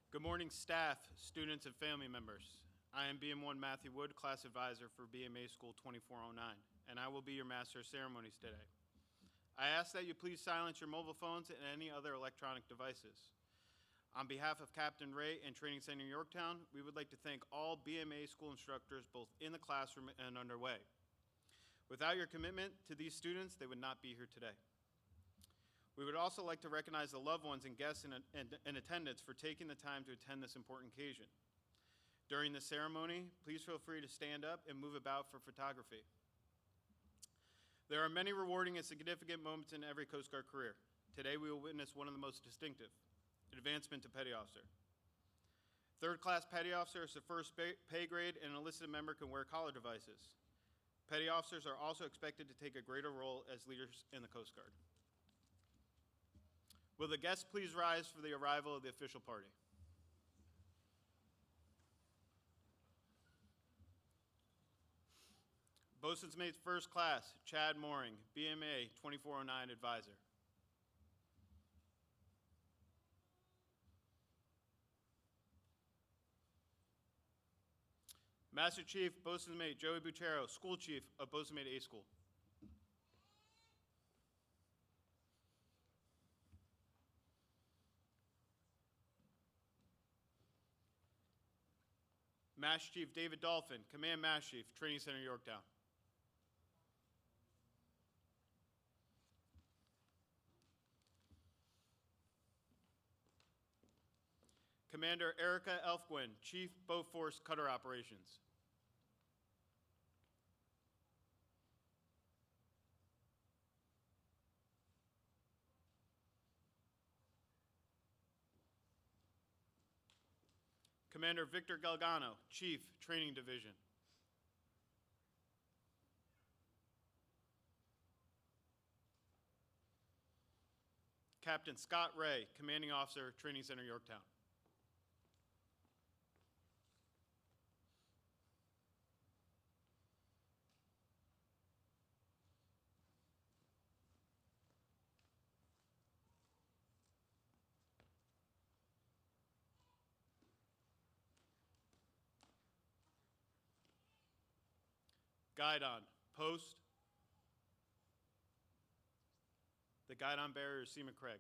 Good morning, staff, students, and family members. I am BM1 Matthew Wood, class advisor for BMA School 2409, and I will be your master of ceremonies today. I ask that you please silence your mobile phones and any other electronic devices. On behalf of Captain Ray and Training Center Yorktown, we would like to thank all BMA school instructors both in the classroom and underway. Without your commitment to these students, they would not be here today. We would also like to recognize the loved ones and guests in attendance for taking the time to attend this important occasion. During the ceremony, please feel free to stand up and move about for photography. There are many rewarding and significant moments in every Coast Guard career. Today we will witness one of the most distinctive, advancement to Petty Officer. Third class Petty Officer is the first pay grade, and an enlisted member can wear collar devices. Petty Officers are also expected to take a greater role as leaders in the Coast Guard. Will the guests please rise for the arrival of the official party? Bosun's Mate's First Class, Chad Mooring, BMA 2409 Advisor. Master Chief, Bosun's Mate Joey Buchero, School Chief of Bosun's Mate A School. Master Chief David Dolphin, Command Master Chief, Training Center Yorktown. Commander Erica Elfgren, Chief Boat Force Cutter Operations. Commander Victor Galgano, Chief Training Division. Captain Scott Ray, Commanding Officer, Training Center Yorktown. Guidon, post. The guidon bearer is Seaman Craig.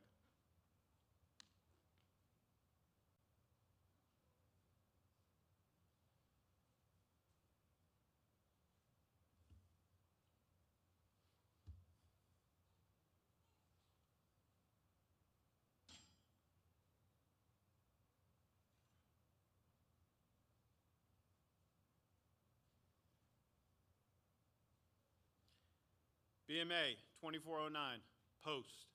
BMA 2409, post.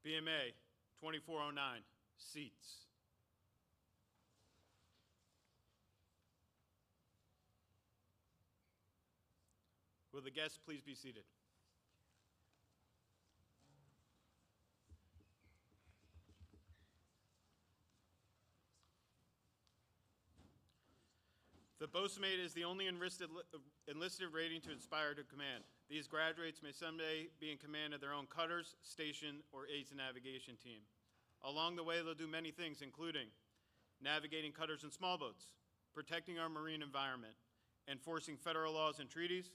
BMA 2409, seats. Will the guests please be seated? The Bosun's Mate is the only enlisted rating to aspire to command. These graduates may someday be in command of their own cutters, station, or aids and navigation team. Along the way, they'll do many things, including navigating cutters and small boats, protecting our marine environment, enforcing federal laws and treaties,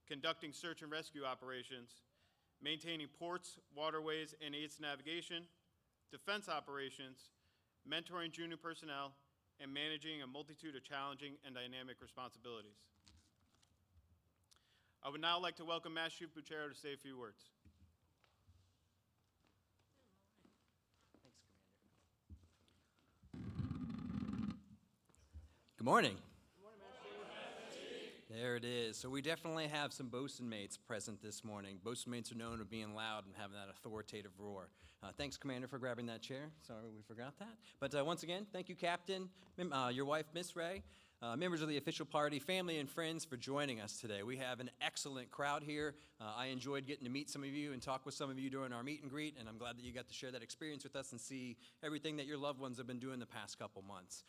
conducting search and rescue operations, maintaining ports, waterways, and aids to navigation, defense operations, mentoring junior personnel, and managing a multitude of challenging and dynamic responsibilities. I would now like to welcome Master Chief Buchero to say a few words. Thanks, Commander. Good morning. Good morning, Master Chief. There it is. So we definitely have some bosun mates present this morning. Bosun mates are known for being loud and having that authoritative roar. Thanks, Commander, for grabbing that chair. Sorry we forgot that. But once again, thank you, Captain, your wife, Miss Ray, members of the official party, family, and friends for joining us today. We have an excellent crowd here. I enjoyed getting to meet some of you and talk with some of you during our meet and greet, and I'm glad that you got to share that experience with us and see everything that your loved ones have been doing the past couple months.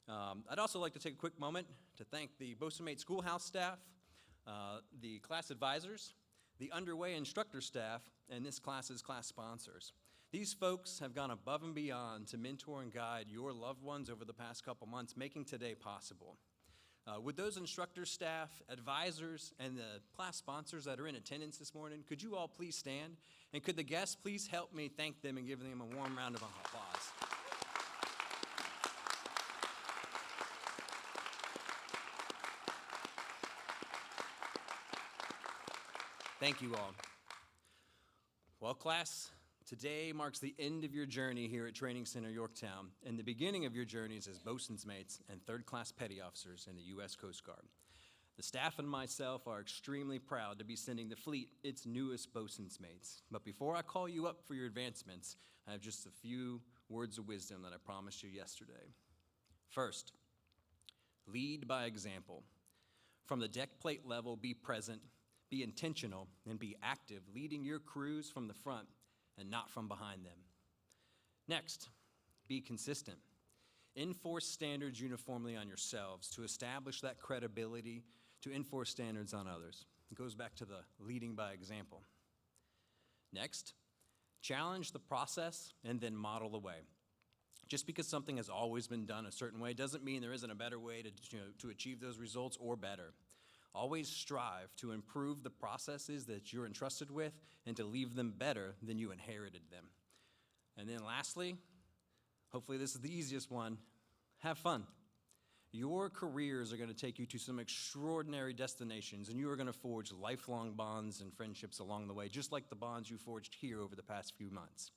I'd also like to take a quick moment to thank the Bosun Mate Schoolhouse staff, the class advisors, the underway instructor staff, and this class's class sponsors. These folks have gone above and beyond to mentor and guide your loved ones over the past couple months, making today possible. With those instructor staff, advisors, and the class sponsors that are in attendance this morning, could you all please stand? And could the guests please help me thank them and give them a warm round of applause? Thank you all. Well, class, today marks the end of your journey here at Training Center Yorktown and the beginning of your journeys as bosun's mates and third-class petty officers in the U.S. Coast Guard. The staff and myself are extremely proud to be sending the fleet its newest bosun's mates. But before I call you up for your advancements, I have just a few words of wisdom that I promised you yesterday. First, lead by example. From the deck plate level, be present, be intentional, and be active, leading your crews from the front and not from behind them. Next, be consistent. Enforce standards uniformly on yourselves to establish that credibility to enforce standards on others. It goes back to the leading by example. Next, challenge the process and then model the way. Just because something has always been done a certain way doesn't mean there isn't a better way to achieve those results or better. Always strive to improve the processes that you're entrusted with and to leave them better than you inherited them. And then lastly, hopefully this is the easiest one, have fun. Your careers are going to take you to some extraordinary destinations, and you are going to forge lifelong bonds and friendships along the way, just like the bonds you forged here over the past few months.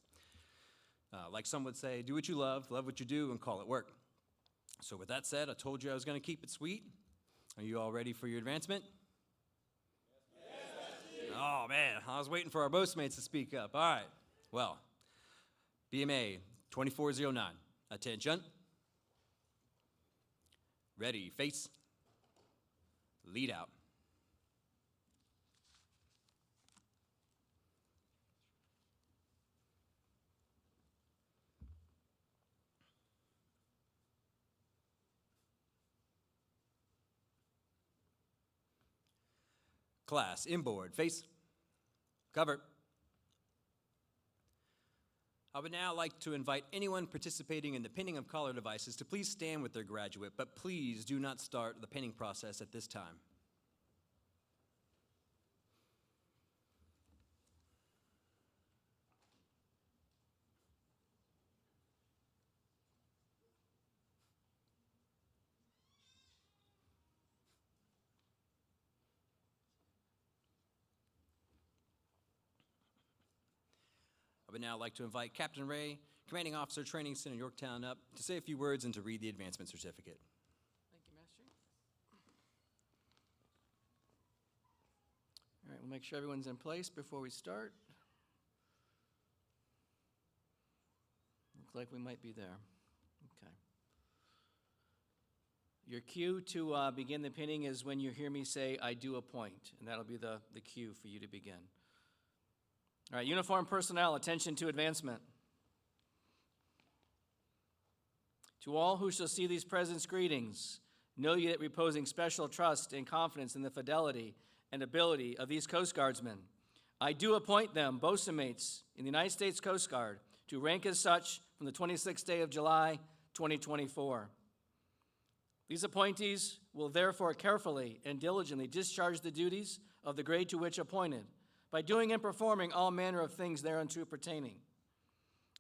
Like some would say, do what you love what you do, and call it work. So with that said, I told you I was going to keep it sweet. Are you all ready for your advancement? Yes, oh, man, I was waiting for our boatmates to speak up. All right, well, BMA 2409, attention. Ready, face, lead out. Class, inboard, face, cover. I would now like to invite anyone participating in the pinning of collar devices to please stand with their graduate, but please do not start the pinning process at this time. I would now like to invite Captain Ray, Commanding Officer, Training Center, Yorktown, up to say a few words and to read the advancement certificate. Thank you, Master. All right, we'll make sure everyone's in place before we start. Looks like we might be there. Okay. Your cue to begin the pinning is when you hear me say, I do appoint, and that'll be the cue for you to begin. All right, uniformed personnel, attention to advancement. To all who shall see these presents, greetings. Know ye that reposing special trust and confidence in the fidelity and ability of these Coast Guardsmen, I do appoint them bosun mates in the United States Coast Guard to rank as such from the 26th day of July, 2024. These appointees will therefore carefully and diligently discharge the duties of the grade to which appointed, by doing and performing all manner of things thereunto pertaining.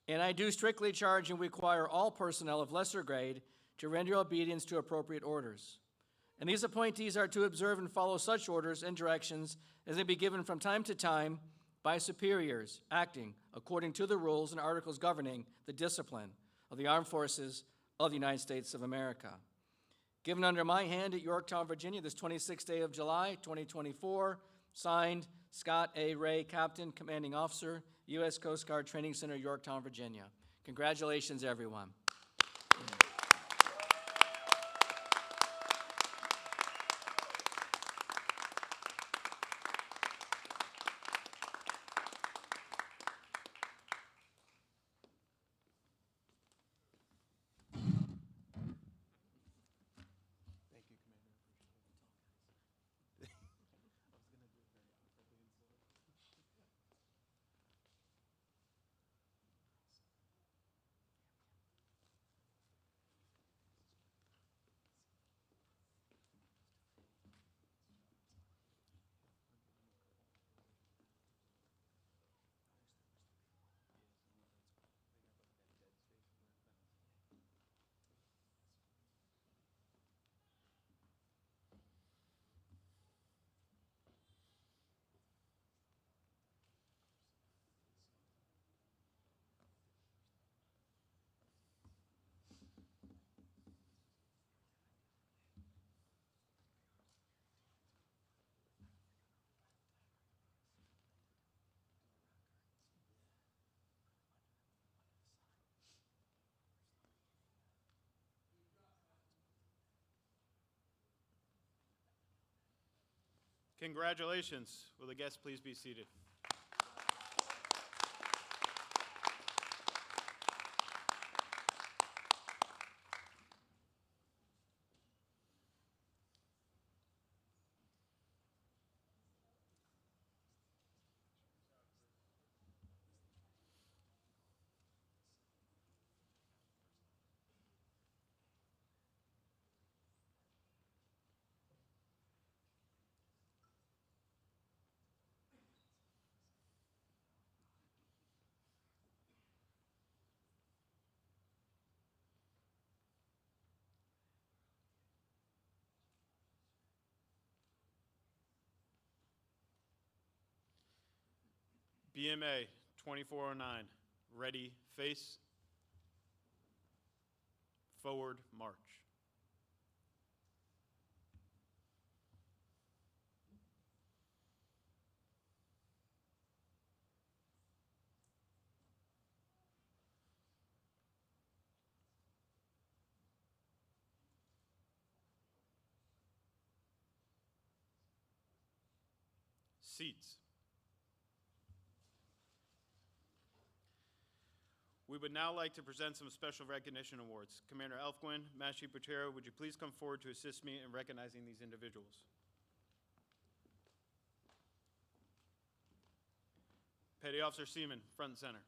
And I do strictly charge and require all personnel of lesser grade to render obedience to appropriate orders. And these appointees are to observe and follow such orders and directions as may be given from time to time by superiors acting according to the rules and articles governing the discipline of the armed forces of the United States of America. given under my hand at Yorktown, Virginia, this 26th day of July, 2024, signed Scott A. Ray, Captain, Commanding Officer, U.S. Coast Guard Training Center, Yorktown, Virginia. Congratulations, everyone. Congratulations. Will the guests please be seated? BMA 2409, ready, face, forward, march. Seats. We would now like to present some special recognition awards. Commander Elfquin, Master Butero, would you please come forward to assist me in recognizing these individuals? Petty Officer Seaman, front and center.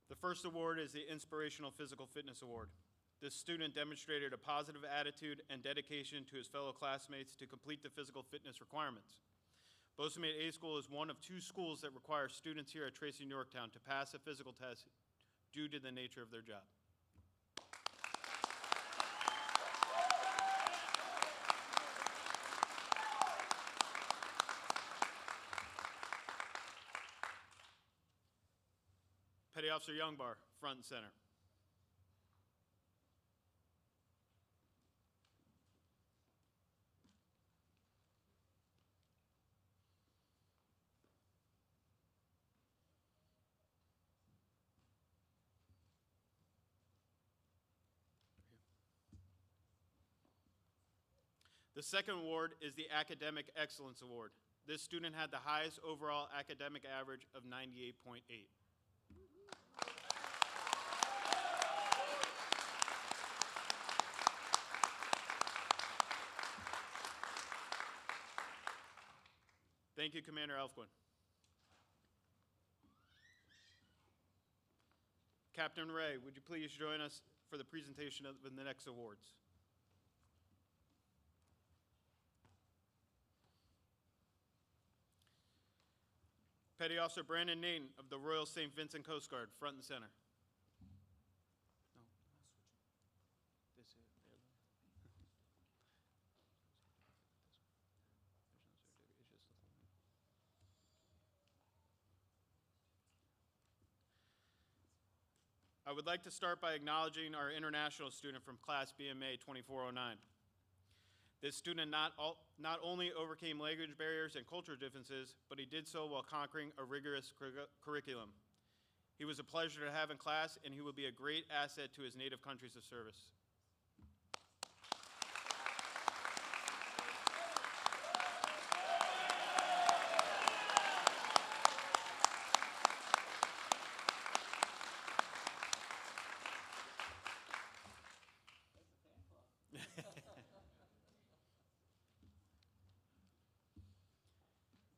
The first award is the Inspirational Physical Fitness Award. This student demonstrated a positive attitude and dedication to his fellow classmates to complete the physical fitness requirements. Bozeman A School is one of 2 schools that require students here at Tracy and Yorktown to pass a physical test due to the nature of their job. Petty Officer Youngbar, front and center. The second award is the Academic Excellence Award. This student had the highest overall academic average of 98.8. Thank you, Commander Elfquin. Captain Ray, would you please join us for the presentation of the next awards? Petty Officer Brandon Nain of the Royal St. Vincent Coast Guard, front and center. I would like to start by acknowledging our international student from Class BMA 2409. This student not only overcame language barriers and cultural differences, but he did so while conquering a rigorous curriculum. He was a pleasure to have in class, and he will be a great asset to his native countries of service.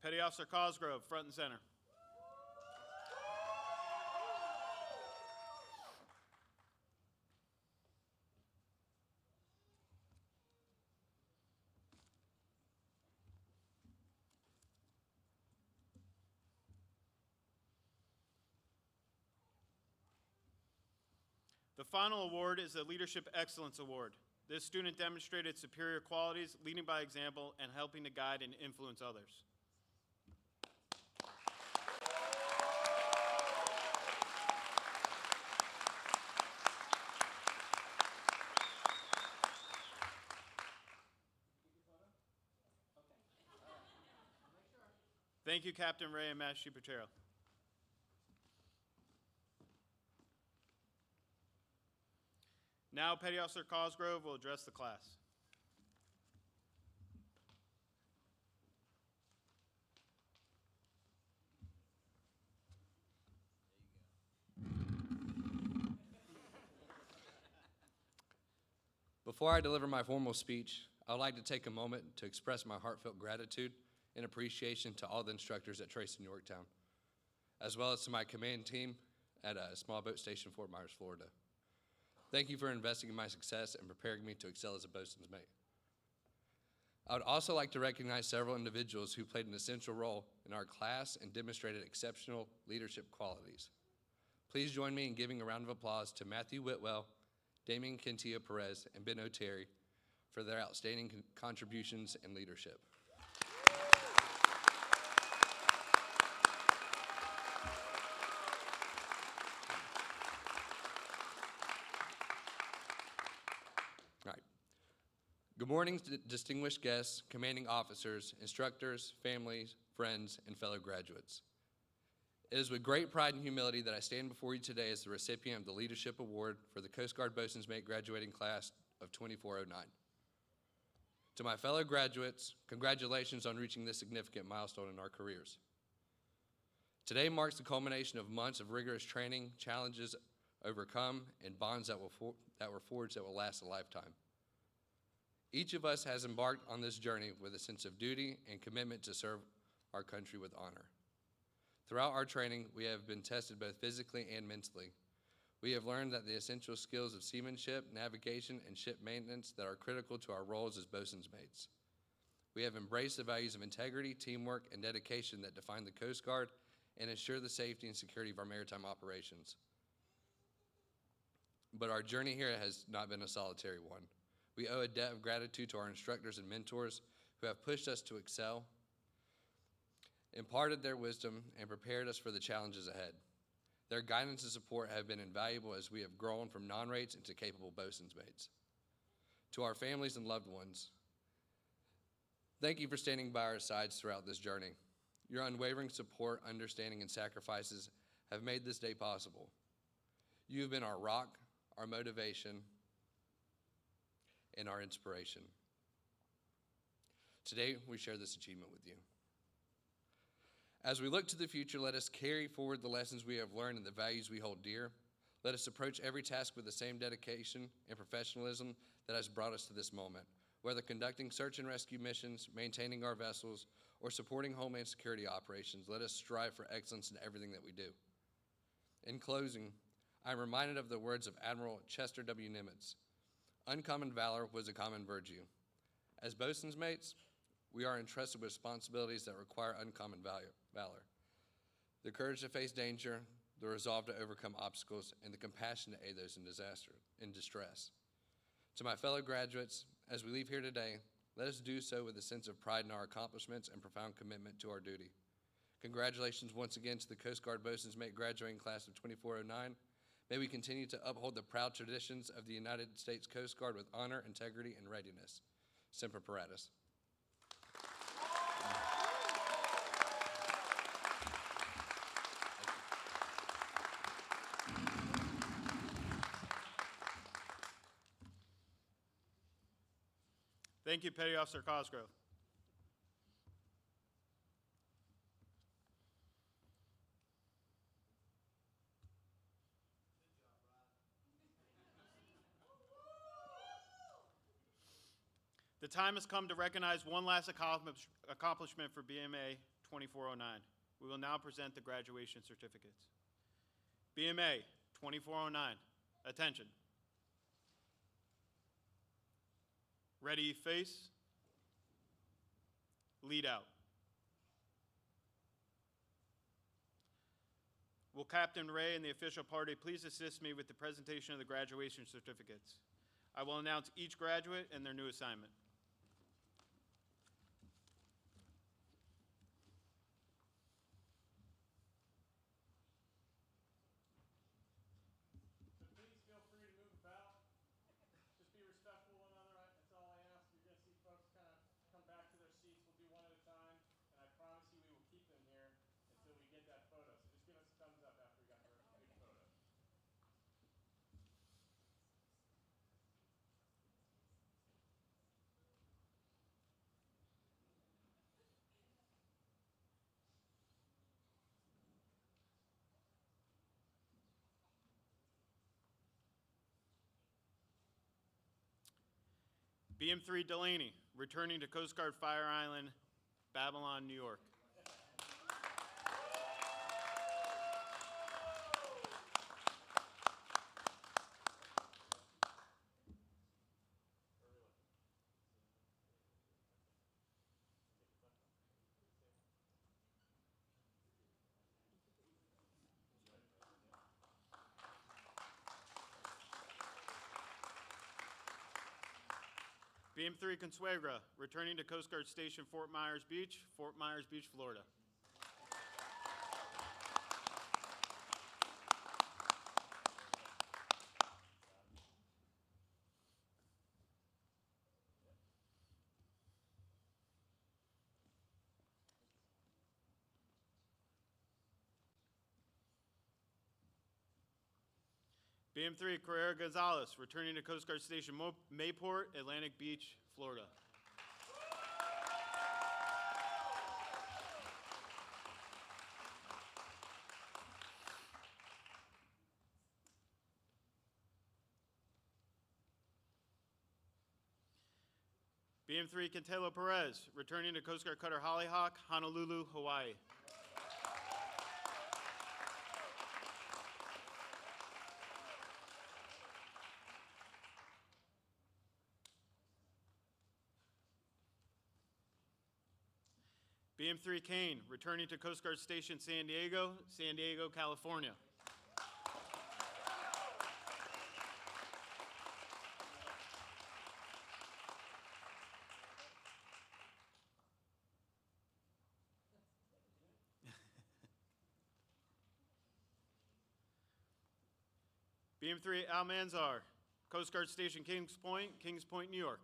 Petty Officer Cosgrove, front and center. The final award is the Leadership Excellence Award. This student demonstrated superior qualities, leading by example, and helping to guide and influence others. Thank you, Captain Ray and Master Chief Pacheco. Now, Petty Officer Cosgrove will address the class. Before I deliver my formal speech, I would like to take a moment to express my heartfelt gratitude and appreciation to all the instructors at Trace in Yorktown, as well as to my command team at a small boat station, Fort Myers, Florida. Thank you for investing in my success and preparing me to excel as a bosun's mate. I would also like to recognize several individuals who played an essential role in our class and demonstrated exceptional leadership qualities. Please join me in giving a round of applause to Matthew Whitwell, Damian Quintillo Perez, and Ben O'Terry for their outstanding contributions and leadership. All right. Good morning, distinguished guests, commanding officers, instructors, families, friends, and fellow graduates. It is with great pride and humility that I stand before you today as the recipient of the Leadership Award for the Coast Guard Bosun's Mate graduating class of 2409. To my fellow graduates, congratulations on reaching this significant milestone in our careers. Today marks the culmination of months of rigorous training, challenges overcome, and bonds that were forged that will last a lifetime. Each of us has embarked on this journey with a sense of duty and commitment to serve our country with honor. Throughout our training, we have been tested both physically and mentally. We have learned that the essential skills of seamanship, navigation, and ship maintenance that are critical to our roles as bosun's mates. We have embraced the values of integrity, teamwork, and dedication that define the Coast Guard and ensure the safety and security of our maritime operations. But our journey here has not been a solitary one. We owe a debt of gratitude to our instructors and mentors who have pushed us to excel, imparted their wisdom, and prepared us for the challenges ahead. Their guidance and support have been invaluable as we have grown from non-rates into capable bosun's mates. To our families and loved ones, thank you for standing by our sides throughout this journey. Your unwavering support, understanding, and sacrifices have made this day possible. You have been our rock, our motivation, and our inspiration. Today, we share this achievement with you. As we look to the future, let us carry forward the lessons we have learned and the values we hold dear. Let us approach every task with the same dedication and professionalism that has brought us to this moment. Whether conducting search and rescue missions, maintaining our vessels, or supporting Homeland Security operations, let us strive for excellence in everything that we do. In closing, I'm reminded of the words of Admiral Chester W. Nimitz. Uncommon valor was a common virtue. As bosun's mates, we are entrusted with responsibilities that require uncommon valor. The courage to face danger, the resolve to overcome obstacles, and the compassion to aid those in distress. To my fellow graduates, as we leave here today, let us do so with a sense of pride in our accomplishments and profound commitment to our duty. Congratulations once again to the Coast Guard Bosun's Mate graduating class of 2409. May we continue to uphold the proud traditions of the United States Coast Guard with honor, integrity, and readiness. Semper Paratus. Thank you, Petty Officer Cosgrove. The time has come to recognize one last accomplishment for BMA 2409. We will now present the graduation certificates. BMA 2409, attention. Ready, face. Lead out. Will Captain Ray and the official party please assist me with the presentation of the graduation certificates? I will announce each graduate and their new assignment. So please feel free to move about. Just be respectful of one another. That's all I ask. You're going to see folks kind of come back to their seats. We'll do one at a time, and I promise you we will keep them here until we get that photo. So just give us a thumbs up after we got the big photo. BM3 Delaney, returning to Coast Guard Fire Island, Babylon, New York. BM3 Consuegra, returning to Coast Guard Station Fort Myers Beach, Florida. BM3 Carrera Gonzalez, returning to Coast Guard Station Mayport, Atlantic Beach, Florida. BM3 Quintelo Perez, returning to Coast Guard Cutter Hollyhock, Honolulu, Hawaii. BM3 Kane, returning to Coast Guard Station San Diego, California. BM3 Almanzar, Coast Guard Station Kings Point, New York.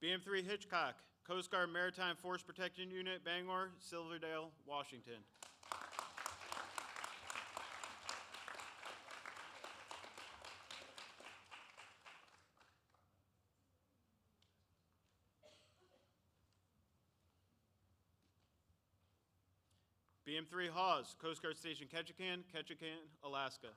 BM3 Hitchcock, Coast Guard Maritime Force Protection Unit, Bangor, Silverdale, Washington. BM3 Hawes, Coast Guard Station Ketchikan, Alaska.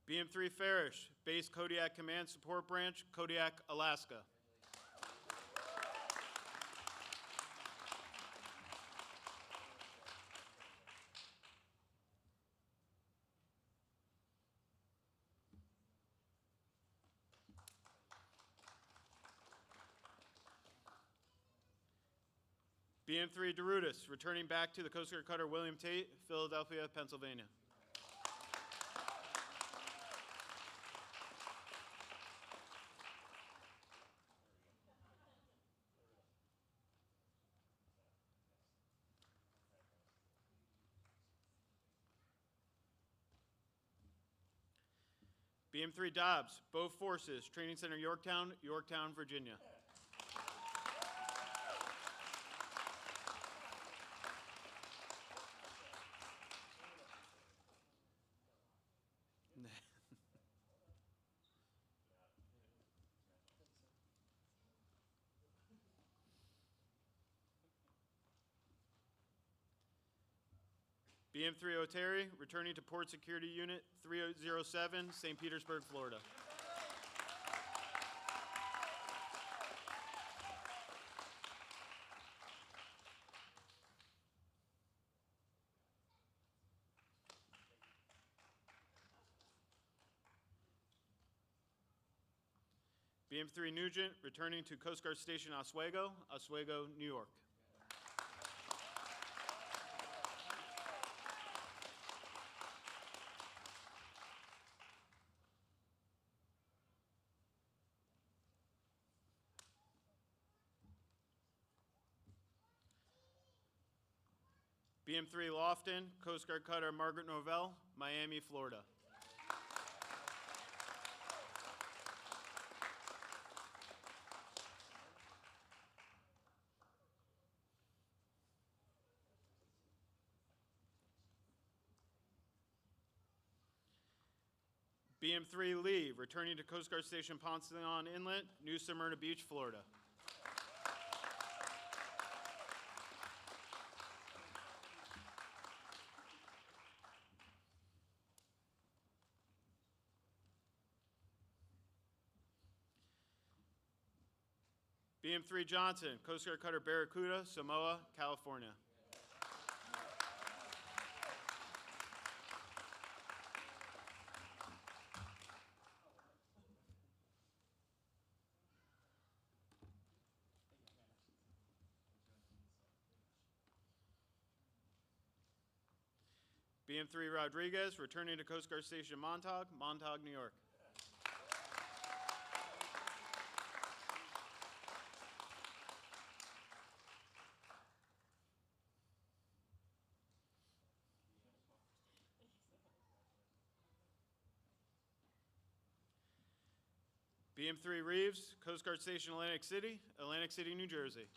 BM3 Farish, Base Kodiak Command Support Branch, Kodiak, Alaska. BM3 DeRudis, returning back to the Coast Guard cutter William Tate, Philadelphia, Pennsylvania. BM3 Dobbs, both forces, Training Center Yorktown, Yorktown, Virginia. BM3 Oteri, returning to Port Security Unit 307, St. Petersburg, Florida. BM3 Nugent, returning to Coast Guard Station Oswego, Oswego, New York. BM3 Lofton, Coast Guard cutter Margaret Norvell, Miami, Florida. BM3 Lee, returning to Coast Guard Station Ponce de Leon Inlet, New Smyrna Beach, Florida. BM3 Johnson, Coast Guard cutter Barracuda, Samoa, California. BM3 Rodriguez, returning to Coast Guard Station Montauk, Montauk, New York. BM3 Reeves, Coast Guard Station Atlantic City, New Jersey.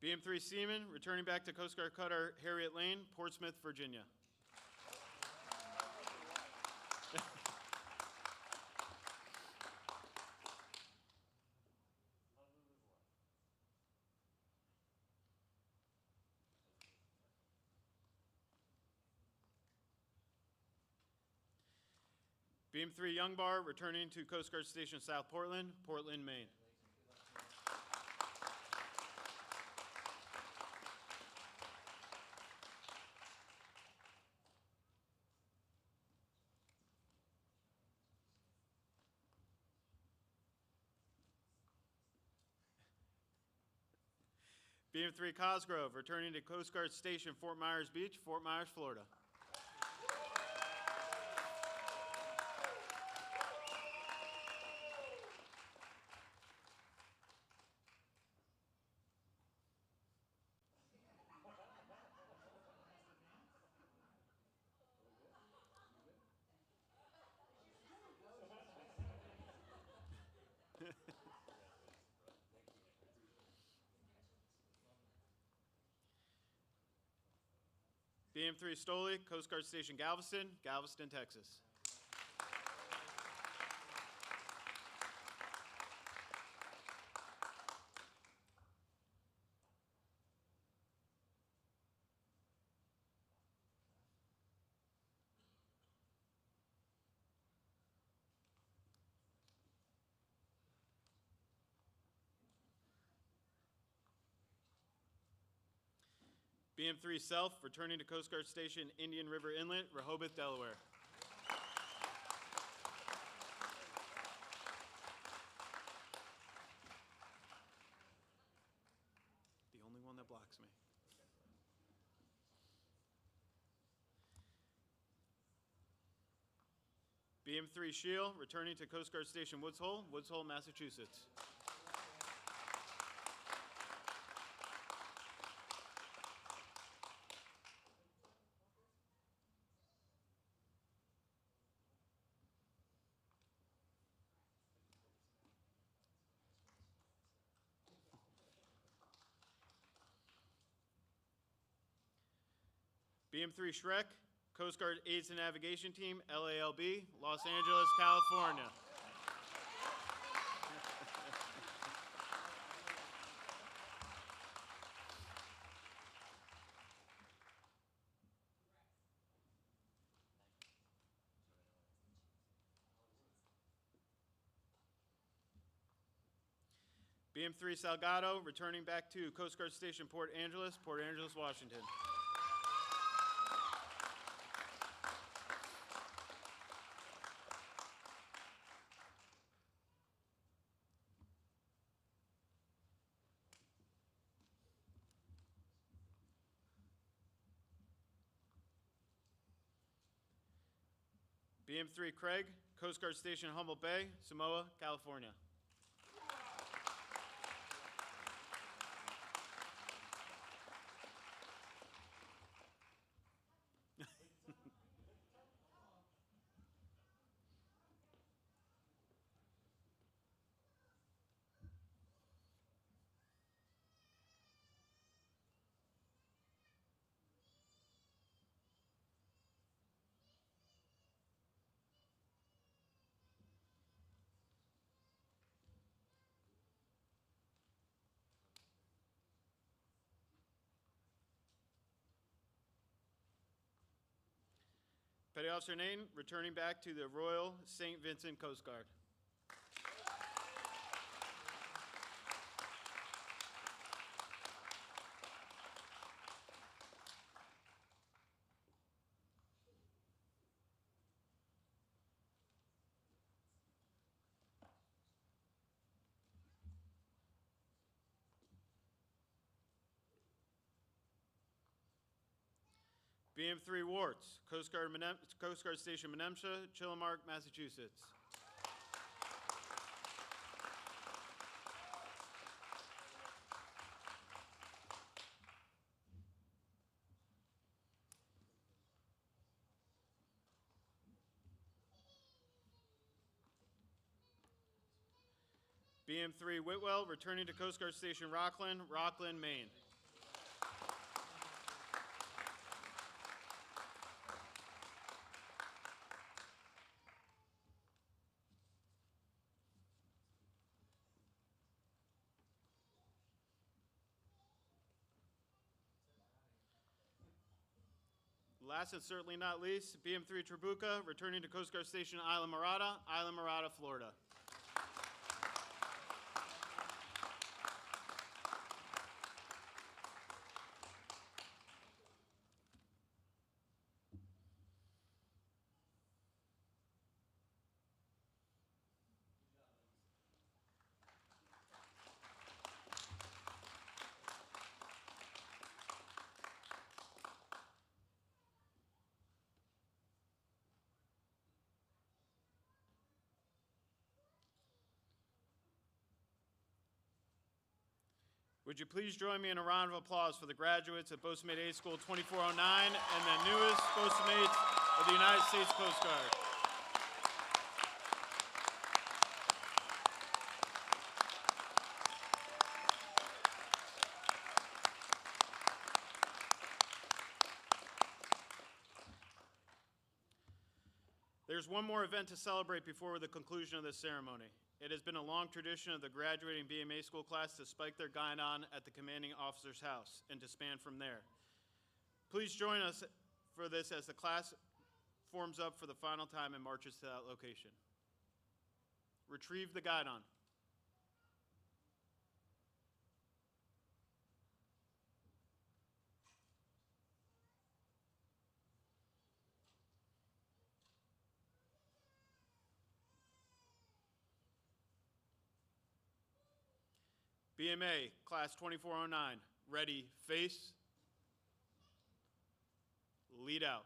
BM3 Seaman, returning back to Coast Guard cutter Harriet Lane, Portsmouth, Virginia. BM3 Youngbar, returning to Coast Guard Station South Portland, Portland, Maine. BM3 Cosgrove, returning to Coast Guard Station Fort Myers Beach, Fort Myers, Florida. BM3 Stoli, Coast Guard Station Galveston, Galveston, Texas. BM3 Self, returning to Coast Guard Station Indian River Inlet, Rehoboth, Delaware. The only one that blocks me. BM3 Shield, returning to Coast Guard Station Woods Hole, Massachusetts. BM3 Shrek, Coast Guard Aids and Navigation Team, LALB, Los Angeles, California. BM3 Salgado, returning back to Coast Guard Station Port Angeles, Washington. BM3 Craig, Coast Guard Station Humboldt Bay, Samoa, California. Petty Officer Nain, returning back to the Royal St. Vincent Coast Guard. BM3 Warts, Coast Guard Station Menemsha, Chillimark, Massachusetts. BM3 Whitwell, returning to Coast Guard Station Rockland, Maine. Last and certainly not least, BM3 Trabuca, returning to Coast Guard Station Isla Mirada, Florida. Would you please join me in a round of applause for the graduates of Boatswain Aid School 2409 and the newest Boatswains of the United States Coast Guard. There's one more event to celebrate before the conclusion of this ceremony. It has been a long tradition of the graduating BMA school class to spike their guidon at the commanding officer's house and to span from there. Please join us for this as the class forms up for the final time and marches to that location. Retrieve the guidon. BMA, Class 2409, ready, face, lead out.